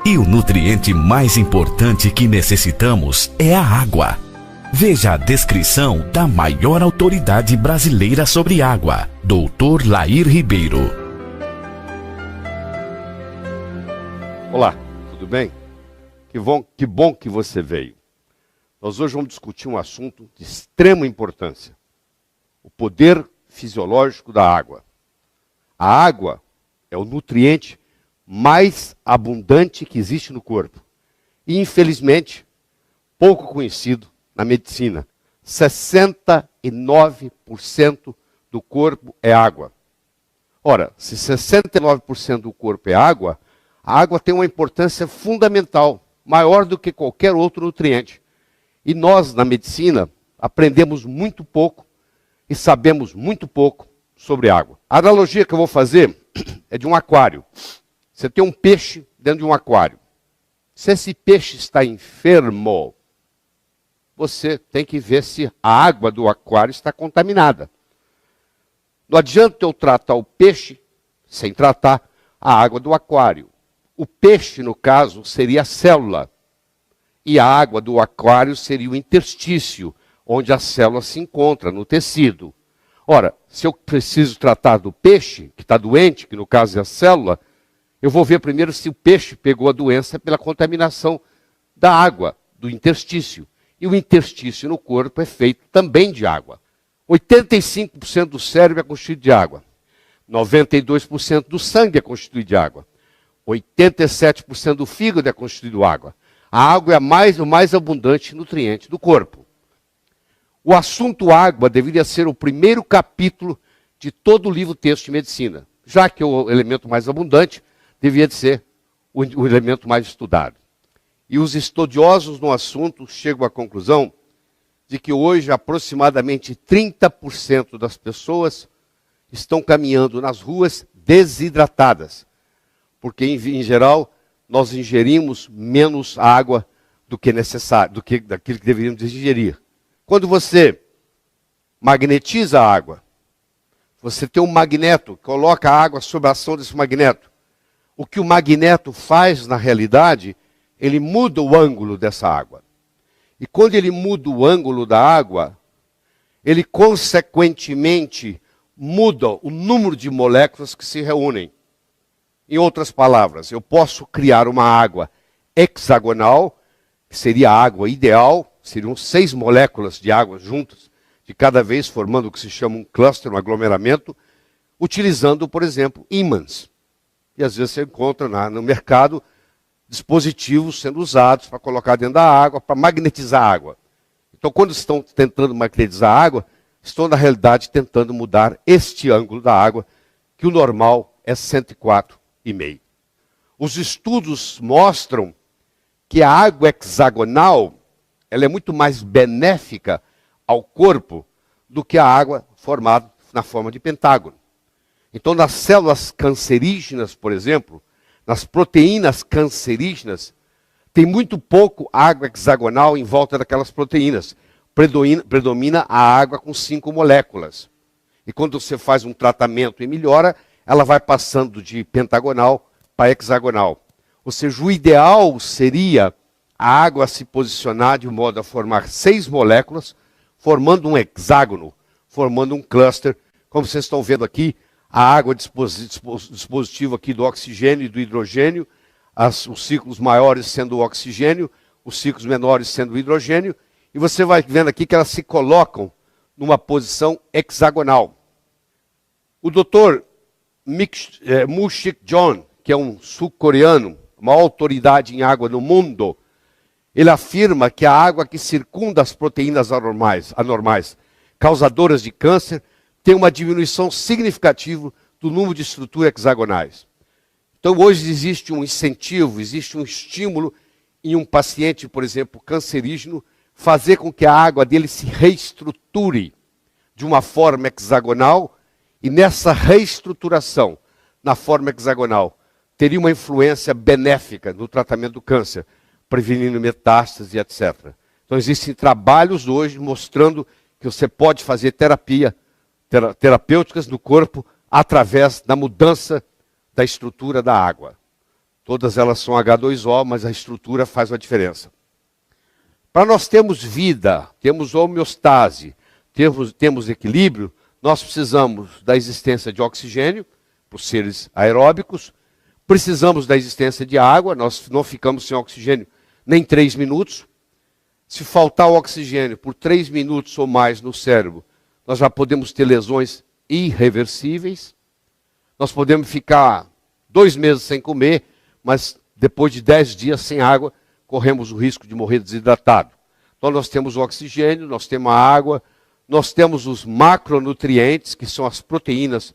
E o nutriente mais importante que necessitamos é a água. Veja a descrição da maior autoridade brasileira sobre água, Dr. Lair Ribeiro. Olá, tudo bem? Que bom que você veio. Nós hoje vamos discutir um assunto de extrema importância: o poder fisiológico da água. A água é o nutriente mais abundante que existe no corpo. E, infelizmente, pouco conhecido na medicina. 69% do corpo é água. Ora, se 69% do corpo é água, a água tem uma importância fundamental, maior do que qualquer outro nutriente. E nós, na medicina, aprendemos muito pouco e sabemos muito pouco sobre água. A analogia que eu vou fazer é de um aquário. Você tem um peixe dentro de um aquário. Se esse peixe está enfermo, você tem que ver se a água do aquário está contaminada. Não adianta eu tratar o peixe sem tratar a água do aquário. O peixe, no caso, seria a célula. E a água do aquário seria o interstício, onde a célula se encontra, no tecido. Ora, se eu preciso tratar do peixe, que está doente, que no caso é a célula, eu vou ver primeiro se o peixe pegou a doença pela contaminação da água, do interstício. E o interstício no corpo é feito também de água. 85% do cérebro é constituído de água. 92% do sangue é constituído de água. 87% do fígado é constituído de água. A água é o mais abundante nutriente do corpo. O assunto água deveria ser o primeiro capítulo de todo o livro-texto de medicina, já que o elemento mais abundante devia de ser o elemento mais estudado. E os estudiosos no assunto chegam à conclusão de que hoje aproximadamente 30% das pessoas estão caminhando nas ruas desidratadas, porque em geral nós ingerimos menos água do que necessário, daquilo que deveríamos ingerir. Quando você magnetiza a água, você tem um magneto, coloca a água sob a ação desse magneto. O que o magneto faz na realidade, ele muda o ângulo dessa água. E quando ele muda o ângulo da água, ele consequentemente muda o número de moléculas que se reúnem. Em outras palavras, eu posso criar uma água hexagonal, que seria a água ideal, seriam 6 moléculas de água juntas, de cada vez formando o que se chama um cluster, um aglomeramento, utilizando, por exemplo, ímãs. E às vezes você encontra no mercado dispositivos sendo usados para colocar dentro da água, para magnetizar a água. Então, quando estão tentando magnetizar a água, estão, na realidade, tentando mudar este ângulo da água, que o normal é 104,5. Os estudos mostram que a água hexagonal ela é muito mais benéfica ao corpo do que a água formada na forma de pentágono. Então, nas células cancerígenas, por exemplo, nas proteínas cancerígenas, tem muito pouco água hexagonal em volta daquelas proteínas. Predomina a água com 5 moléculas. E quando você faz um tratamento e melhora, ela vai passando de pentagonal para hexagonal. Ou seja, o ideal seria a água se posicionar de modo a formar 6 moléculas, formando um hexágono, formando um cluster. Como vocês estão vendo aqui, a água dispositivo aqui do oxigênio e do hidrogênio, os ciclos maiores sendo o oxigênio, os ciclos menores sendo o hidrogênio, e você vai vendo aqui que elas se colocam numa posição hexagonal. O doutor Moo-Sik John, que é um sul-coreano, uma autoridade em água no mundo, ele afirma que a água que circunda as proteínas anormais causadoras de câncer tem uma diminuição significativa do número de estruturas hexagonais. Então, hoje existe um incentivo, existe um estímulo em um paciente, por exemplo, cancerígeno, fazer com que a água dele se reestruture de uma forma hexagonal, e nessa reestruturação, na forma hexagonal, teria uma influência benéfica no tratamento do câncer, prevenindo metástase, etc. Então, existem trabalhos hoje mostrando que você pode fazer terapêuticas no corpo através da mudança da estrutura da água. Todas elas são H2O, mas a estrutura faz uma diferença. Para nós termos vida, temos homeostase, temos equilíbrio, nós precisamos da existência de oxigênio, para os seres aeróbicos, precisamos da existência de água, nós não ficamos sem oxigênio nem 3 minutos. Se faltar o oxigênio por 3 minutos ou mais no cérebro, nós já podemos ter lesões irreversíveis. Nós podemos ficar 2 meses sem comer, mas depois de 10 dias sem água, corremos o risco de morrer desidratado. Então nós temos o oxigênio, nós temos a água, nós temos os macronutrientes, que são as proteínas,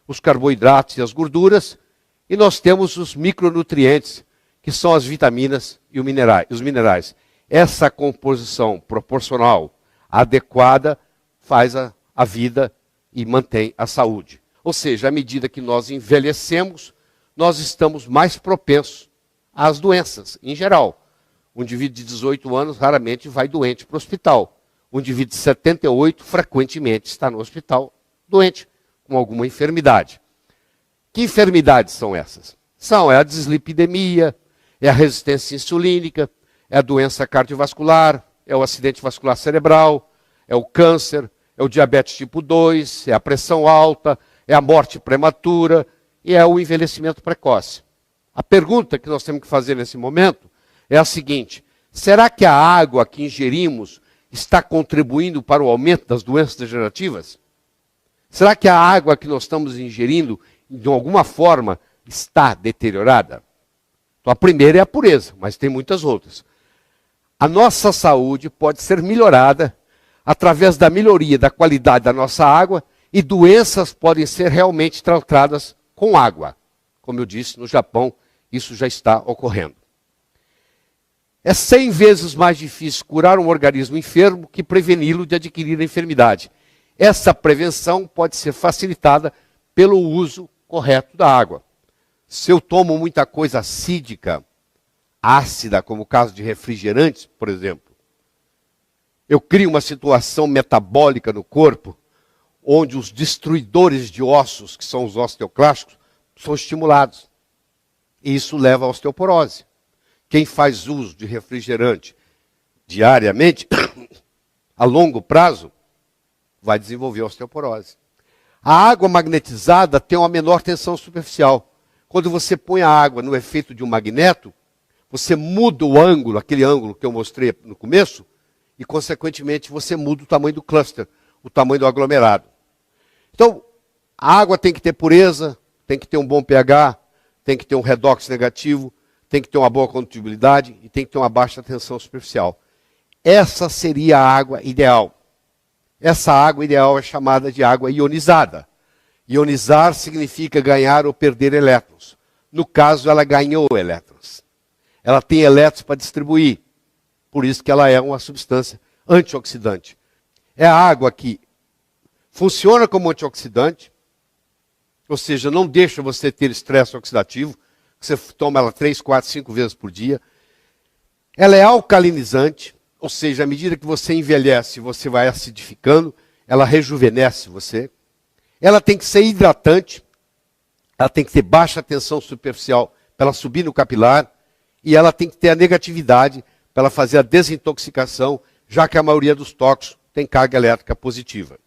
os carboidratos e as gorduras, e nós temos os micronutrientes, que são as vitaminas e os minerais. Essa composição proporcional adequada faz a vida e mantém a saúde. Ou seja, à medida que nós envelhecemos, nós estamos mais propensos às doenças, em geral. Um indivíduo de 18 anos raramente vai doente para o hospital. Um indivíduo de 78 frequentemente está no hospital doente, com alguma enfermidade. Que enfermidades são essas? É a dislipidemia, é a resistência insulínica, é a doença cardiovascular, é o acidente vascular cerebral, é o câncer, é o diabetes tipo 2, é a pressão alta, é a morte prematura e é o envelhecimento precoce. A pergunta que nós temos que fazer nesse momento é a seguinte: será que a água que ingerimos está contribuindo para o aumento das doenças degenerativas? Será que a água que nós estamos ingerindo, de alguma forma, está deteriorada? Então, a primeira é a pureza, mas tem muitas outras. A nossa saúde pode ser melhorada através da melhoria da qualidade da nossa água, e doenças podem ser realmente tratadas com água. Como eu disse, no Japão, isso já está ocorrendo. É 100 vezes mais difícil curar um organismo enfermo que preveni-lo de adquirir a enfermidade. Essa prevenção pode ser facilitada pelo uso correto da água. Se eu tomo muita coisa acídica, ácida, como o caso de refrigerantes, por exemplo, eu crio uma situação metabólica no corpo, onde os destruidores de ossos, que são os osteoclásticos, são estimulados. E isso leva à osteoporose. Quem faz uso de refrigerante diariamente, a longo prazo, vai desenvolver osteoporose. A água magnetizada tem uma menor tensão superficial. Quando você põe a água no efeito de um magneto, você muda o ângulo, aquele ângulo que eu mostrei no começo, e, consequentemente, você muda o tamanho do cluster, o tamanho do aglomerado. Então, a água tem que ter pureza, tem que ter um bom pH, tem que ter um redox negativo, tem que ter uma boa condutibilidade e tem que ter uma baixa tensão superficial. Essa seria a água ideal. Essa água ideal é chamada de água ionizada. Ionizar significa ganhar ou perder elétrons. No caso, ela ganhou elétrons. Ela tem elétrons para distribuir. Por isso que ela é uma substância antioxidante. É a água que funciona como antioxidante, ou seja, não deixa você ter estresse oxidativo. Você toma ela 3, 4, 5 vezes por dia. Ela é alcalinizante, ou seja, à medida que você envelhece, você vai acidificando, ela rejuvenesce você. Ela tem que ser hidratante, ela tem que ter baixa tensão superficial para ela subir no capilar, e ela tem que ter a negatividade para ela fazer a desintoxicação, já que a maioria dos tóxicos tem carga elétrica positiva.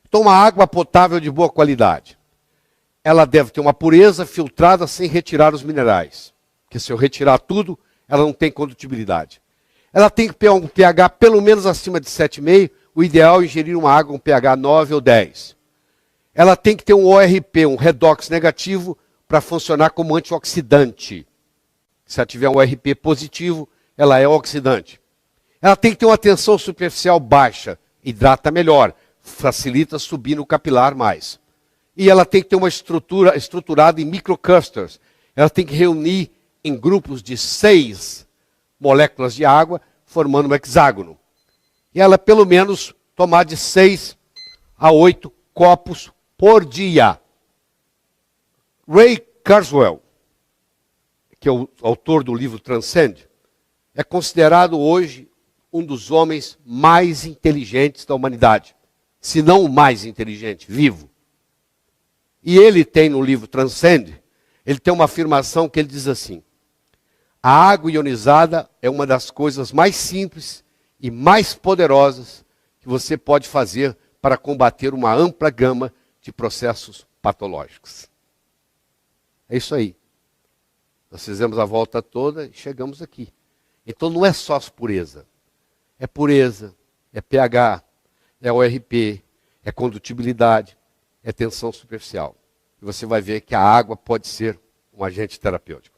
Então, uma água potável de boa qualidade. Ela deve ter uma pureza filtrada sem retirar os minerais. Porque se eu retirar tudo, ela não tem condutibilidade. Ela tem que ter um pH pelo menos acima de 7,5. O ideal é ingerir uma água com pH 9 ou 10. Ela tem que ter um ORP, um redox negativo, para funcionar como antioxidante. Se ela tiver um ORP positivo, ela é oxidante. Ela tem que ter uma tensão superficial baixa, hidrata melhor, facilita subir no capilar mais. E ela tem que ter uma estrutura estruturada em microclusters. Ela tem que reunir em grupos de 6 moléculas de água, formando um hexágono. E ela, pelo menos, tomar de 6 a 8 copos por dia. Ray Kurzweil, que é o autor do livro Transcend, é considerado hoje um dos homens mais inteligentes da humanidade, se não o mais inteligente, vivo. E ele tem no livro Transcend, ele tem uma afirmação que ele diz assim: a água ionizada é uma das coisas mais simples e mais poderosas que você pode fazer para combater uma ampla gama de processos patológicos. É isso aí. Nós fizemos a volta toda e chegamos aqui. Então não é só pureza. É pureza, é pH, é ORP, é condutibilidade, é tensão superficial. E você vai ver que a água pode ser um agente terapêutico.